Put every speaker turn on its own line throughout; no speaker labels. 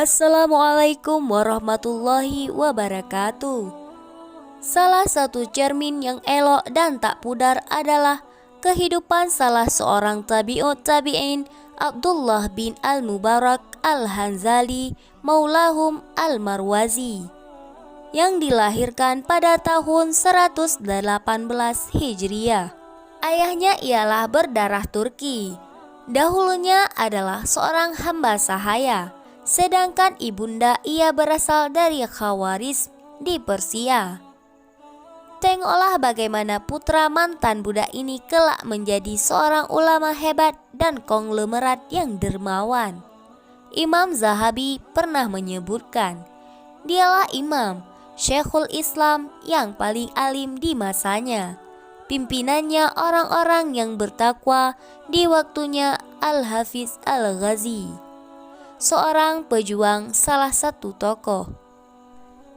Assalamualaikum warahmatullahi wabarakatuh. Salah satu cermin yang elok dan tak pudar adalah kehidupan salah seorang tabi'ut tabi'in, Abdullah bin Al-Mubarak Al-Hanzali Maulahum Al-Marwazi, yang dilahirkan pada tahun 118 Hijriah. Ayahnya ialah berdarah Turki. Dahulunya adalah seorang hamba sahaya, sedangkan ibunda ia berasal dari Khawarizm di Persia. Tengoklah bagaimana putra mantan budak ini kelak menjadi seorang ulama hebat dan konglomerat yang dermawan. Imam Zahabi pernah menyebutkan, dialah imam, Syekhul Islam yang paling alim di masanya. Pimpinannya orang-orang yang bertakwa di waktunya Al-Hafiz Al-Ghazi, seorang pejuang salah satu tokoh.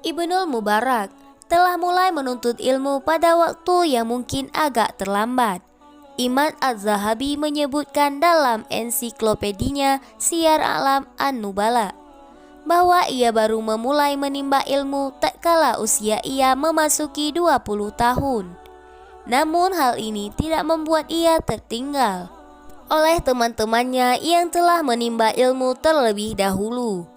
Ibnul Mubarak telah mulai menuntut ilmu pada waktu yang mungkin agak terlambat. Imam Az-Zahabi menyebutkan dalam ensiklopedinya Syiar A'lam An-Nubala bahwa ia baru memulai menimba ilmu tak kala usia ia memasuki 20 tahun. Namun hal ini tidak membuat ia tertinggal oleh teman-temannya yang telah menimba ilmu terlebih dahulu.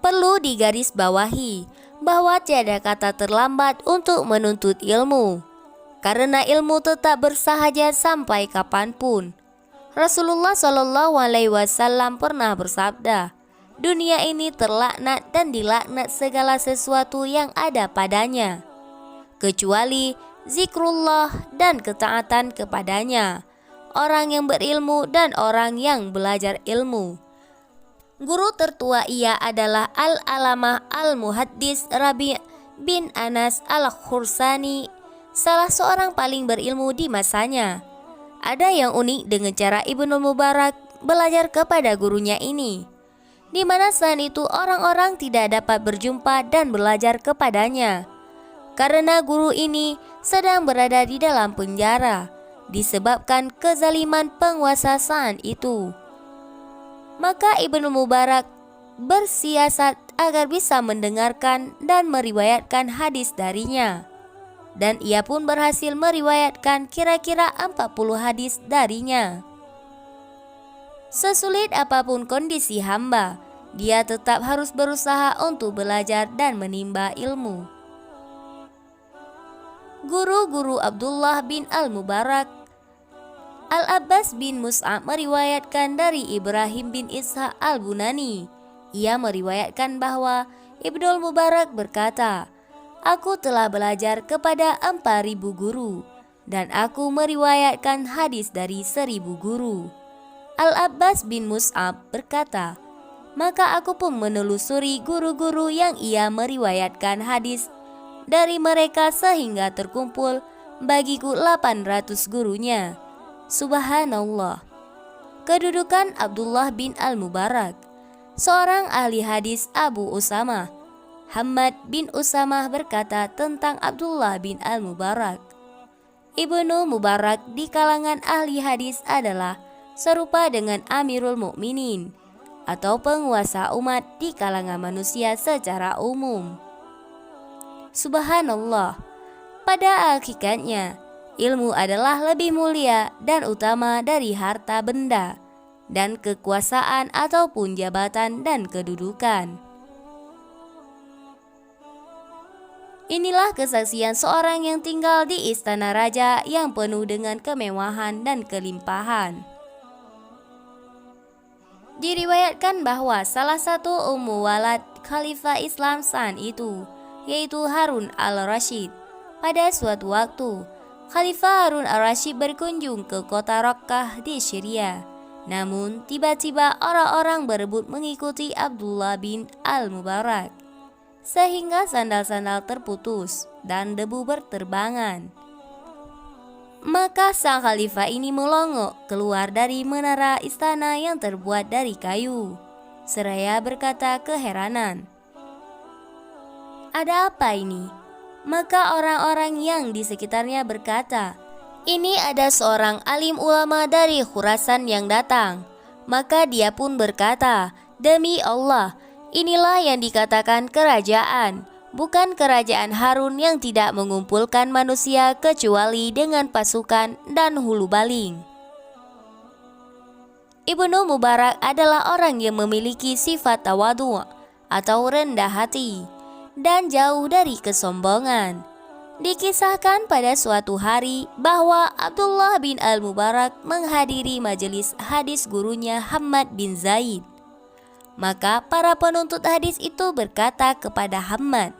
Perlu digarisbawahi bahwa tiada kata terlambat untuk menuntut ilmu, karena ilmu tetap bersahaja sampai kapanpun. Rasulullah SAW pernah bersabda, dunia ini terlaknat dan dilaknat segala sesuatu yang ada padanya, kecuali zikrullah dan ketaatan kepadanya, orang yang berilmu dan orang yang belajar ilmu. Guru tertua ia adalah Al-Alamah Al-Muhaddis Rabi' bin Anas Al-Khursani, salah seorang paling berilmu di masanya. Ada yang unik dengan cara Ibnu Mubarak belajar kepada gurunya ini, di mana saat itu orang-orang tidak dapat berjumpa dan belajar kepadanya, karena guru ini sedang berada di dalam penjara disebabkan kezaliman penguasa saat itu. Maka Ibnu Mubarak bersiasat agar bisa mendengarkan dan meriwayatkan hadis darinya, dan ia pun berhasil meriwayatkan kira-kira 40 hadis darinya. Sesulit apapun kondisi hamba, dia tetap harus berusaha untuk belajar dan menimba ilmu. Guru-guru Abdullah bin Al-Mubarak, Al-Abbas bin Mus'ab meriwayatkan dari Ibrahim bin Ishaq Al-Bunani. Ia meriwayatkan bahwa Ibnul Mubarak berkata, aku telah belajar kepada 4.000 guru, dan aku meriwayatkan hadis dari 1.000 guru. Al-Abbas bin Mus'ab berkata, maka aku pun menelusuri guru-guru yang ia meriwayatkan hadis dari mereka sehingga terkumpul bagiku 800 gurunya. Subhanallah. Kedudukan Abdullah bin Al-Mubarak. Seorang ahli hadis Abu Usamah, Hammad bin Usamah berkata tentang Abdullah bin Al-Mubarak, Ibnu Mubarak di kalangan ahli hadis adalah serupa dengan Amirul Mukminin atau penguasa umat di kalangan manusia secara umum. Subhanallah. Pada hakikatnya, ilmu adalah lebih mulia dan utama dari harta benda dan kekuasaan ataupun jabatan dan kedudukan. Inilah kesaksian seorang yang tinggal di istana raja yang penuh dengan kemewahan dan kelimpahan. Diriwayatkan bahwa salah satu walad khalifah Islam saat itu, yaitu Harun al-Rashid, pada suatu waktu Khalifah Harun al-Rashid berkunjung ke kota Rakkah di Syria. Namun tiba-tiba orang-orang berebut mengikuti Abdullah bin Al-Mubarak, sehingga sandal-sandal terputus dan debu berterbangan. Maka sang khalifah ini melongo keluar dari menara istana yang terbuat dari kayu, seraya berkata keheranan, ada apa ini? Maka orang-orang yang di sekitarnya berkata, ini ada seorang alim ulama dari Khurasan yang datang. Maka dia pun berkata, demi Allah, Inilah yang dikatakan kerajaan, bukan kerajaan Harun yang tidak mengumpulkan manusia kecuali dengan pasukan dan hulu baling. Ibnu Mubarak adalah orang yang memiliki sifat tawadu' atau rendah hati dan jauh dari kesombongan. Dikisahkan pada suatu hari bahwa Abdullah bin Al-Mubarak menghadiri majelis hadis gurunya Hammad bin Zaid. Maka para penuntut hadis itu berkata kepada Hammad,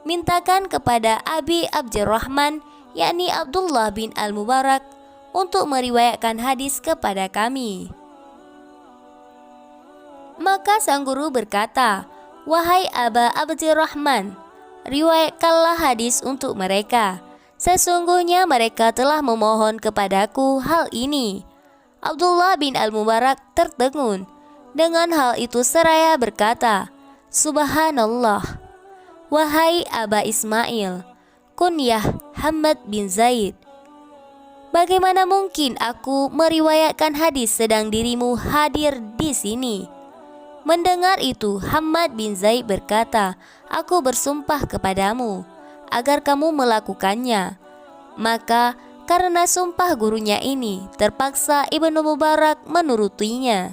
"Mintakan kepada Abi Abdurrahman, yakni Abdullah bin Al-Mubarak, untuk meriwayatkan hadis kepada kami." Maka sang guru berkata, "Wahai Aba Abdurrahman, riwayatkanlah hadis untuk mereka. Sesungguhnya mereka telah memohon kepadaku hal ini." Abdullah bin Al-Mubarak tertegun. Dengan hal itu seraya berkata, "Subhanallah, wahai Aba Ismail, kunyah Hammad bin Zaid, bagaimana mungkin aku meriwayatkan hadis sedang dirimu hadir di sini?" Mendengar itu, Hammad bin Zaid berkata, "Aku bersumpah kepadamu agar kamu melakukannya." Maka karena sumpah gurunya ini, terpaksa Ibnu Mubarak menurutinya.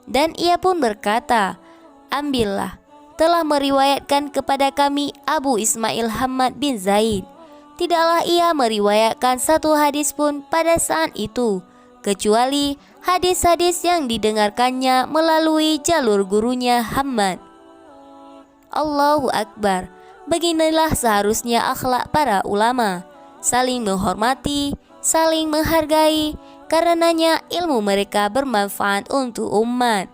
Dan ia pun berkata, "Ambillah, telah meriwayatkan kepada kami Abu Ismail Hammad bin Zaid. Tidaklah ia meriwayatkan satu hadis pun pada saat itu, kecuali hadis-hadis yang didengarkannya melalui jalur gurunya Hammad." Allahu Akbar. Beginilah seharusnya akhlak para ulama, saling menghormati, saling menghargai, karenanya ilmu mereka bermanfaat untuk umat.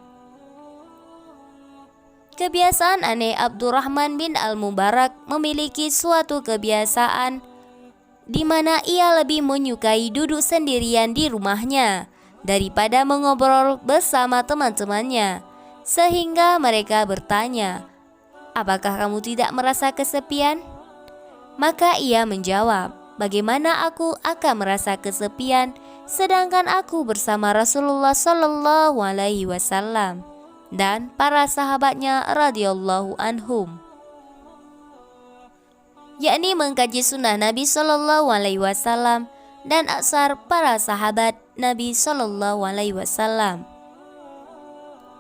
Kebiasaan aneh Abdurrahman bin Al-Mubarak memiliki suatu kebiasaan di mana ia lebih menyukai duduk sendirian di rumahnya daripada mengobrol bersama teman-temannya, sehingga mereka bertanya, "Apakah kamu tidak merasa kesepian?" Maka ia menjawab, "Bagaimana aku akan merasa kesepian sedangkan aku bersama Rasulullah Shallallahu Alaihi Wasallam dan para sahabatnya radhiyallahu anhum," yakni mengkaji sunnah Nabi Shallallahu Alaihi Wasallam dan asar para sahabat Nabi Shallallahu Alaihi Wasallam.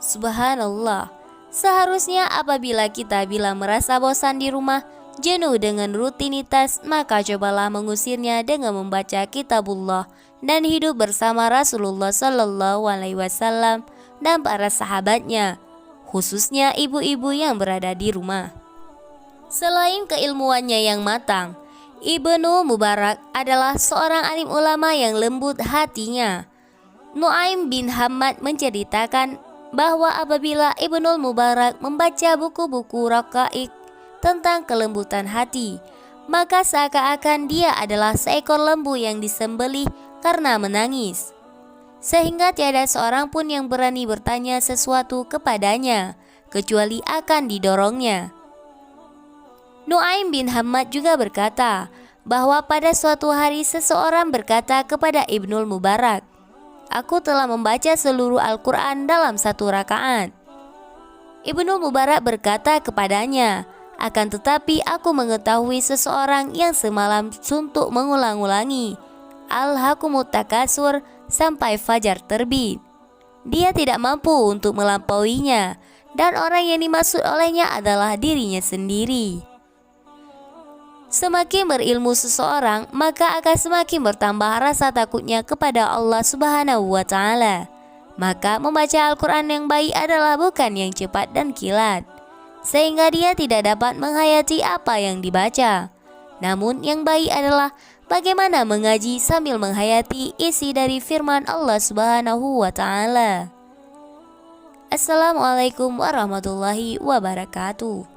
Subhanallah, seharusnya apabila kita merasa bosan di rumah, jenuh dengan rutinitas, maka cobalah mengusirnya dengan membaca kitabullah dan hidup bersama Rasulullah Sallallahu Alaihi Wasallam dan para sahabatnya, khususnya ibu-ibu yang berada di rumah. Selain keilmuannya yang matang, Ibnu Mubarak adalah seorang alim ulama yang lembut hatinya. Nuaim bin Hammad menceritakan bahwa apabila Ibnu Mubarak membaca buku-buku raqaiq tentang kelembutan hati, maka seakan-akan dia adalah seekor lembu yang disembelih karena menangis, sehingga tiada seorang pun yang berani bertanya sesuatu kepadanya kecuali akan didorongnya. Nuaim bin Hammad juga berkata bahwa pada suatu hari seseorang berkata kepada Ibnu Mubarak, "Aku telah membaca seluruh Al-Quran dalam satu rakaat." Ibnu Mubarak berkata kepadanya, "Akan tetapi aku mengetahui seseorang yang semalam suntuk mengulang-ulangi Al-Hakumut Takasur sampai fajar terbit. Dia tidak mampu untuk melampauinya, dan orang yang dimaksud olehnya adalah dirinya sendiri." Semakin berilmu seseorang, maka akan semakin bertambah rasa takutnya kepada Allah Subhanahu wa Ta'ala. Maka membaca Al-Quran yang baik adalah bukan yang cepat dan kilat, sehingga dia tidak dapat menghayati apa yang dibaca. Namun yang baik adalah bagaimana mengaji sambil menghayati isi dari firman Allah Subhanahu wa Ta'ala. Assalamualaikum warahmatullahi wabarakatuh.